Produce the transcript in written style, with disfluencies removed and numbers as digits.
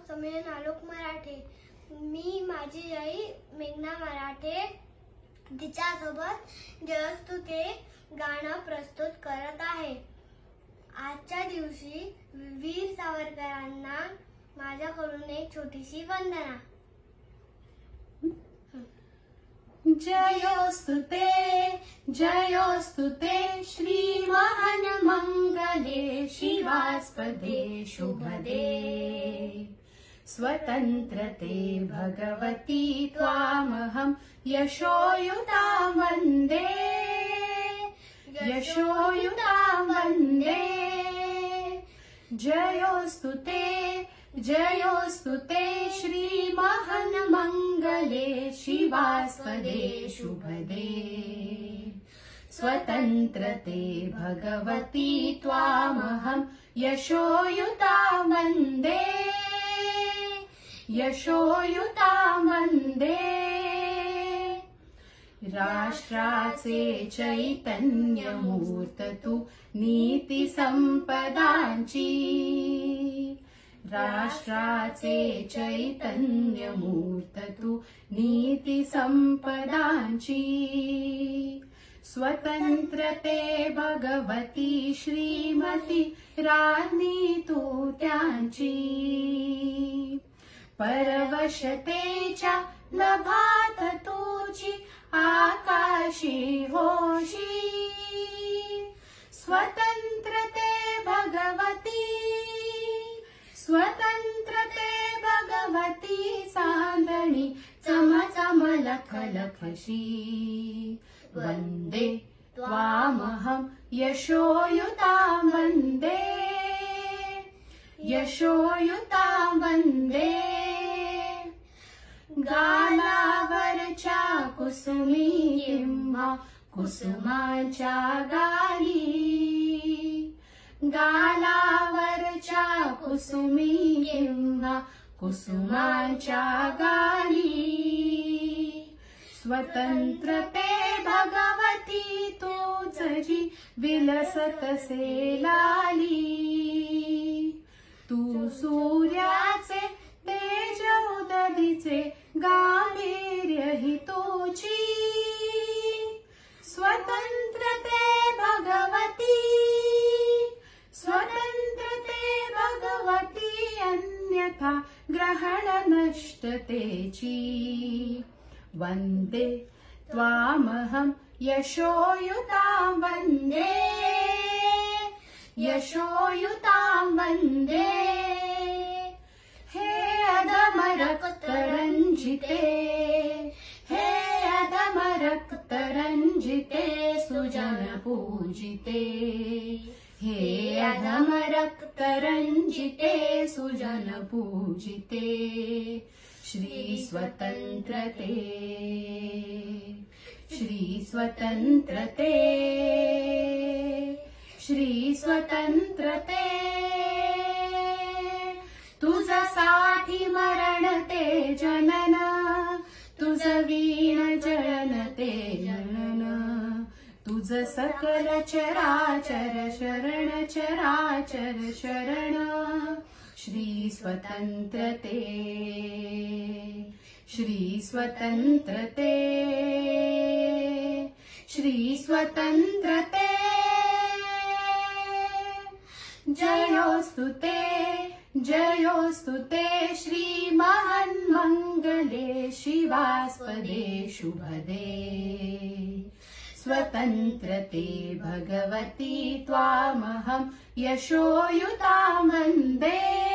समीरन आलोक मराठे. मी माझी आई मेघना मराठे तिच्यासोबत जयस्तु ते गाणं प्रस्तुत करत आहे. आजच्या दिवशी वीर सावरकरांना माझ्याकडून एक छोटीशी वंदना. जयोस्तु ते श्री महान मंगले शिवास्पदे शुभदे. स्वतंत्रते भगवती त्वामहं यशोयुतां वन्दे. जयोस्तु ते श्री महान मंगले शिवास्पदे शुभदे. स्वतंत्रते भगवती त्वामहं यशोयुतां वन्दे. राष्ट्राचे चैतन्य मूर्त तू नीती संपदांची. राष्ट्राचे चैतन्य मूर्त तू नीती संपदांची. स्वतंत्रते भगवती श्रीमती राज्ञी तू त्यांची. परवशतेच्या नभात तुझी आकाशी होशी. स्वतंत्रते भगवती चांदणी चमचम लखलखशी. वन्दे त्वामहं यशोयुतां वन्दे. गालावरच्या कुसुमी किंवा कुसुमांच्या गाली. गालावरच्या कुसुमी किंवा कुसुमांच्या गाली. स्वतंत्रते भगवती तुझी विलसतसे लाली. तू सूर्याचे तेज उदतीचे गांभीर्य ही तुझी. स्वतंत्रते भगवती अन्यथा ग्रहण नष्टतेची. वन्दे त्वामहं यशोयुतां वन्दे. हे अधम रक्त रंजिते सुजन पूजिते. हे अधम रक्त रंजिते सुजन पूजिते. श्री स्वतंत्रते तुझसाठी मरण ते जनन. तुझ वीण जळन ते जनन. तुझ सकल चराचर शरण. श्री स्वतंत्रते जयोस्तु ते श्री महान मंगले शिवास्पदे शुभदे. स्वतंत्रते भगवती त्वामहं यशोयुतां वन्दे.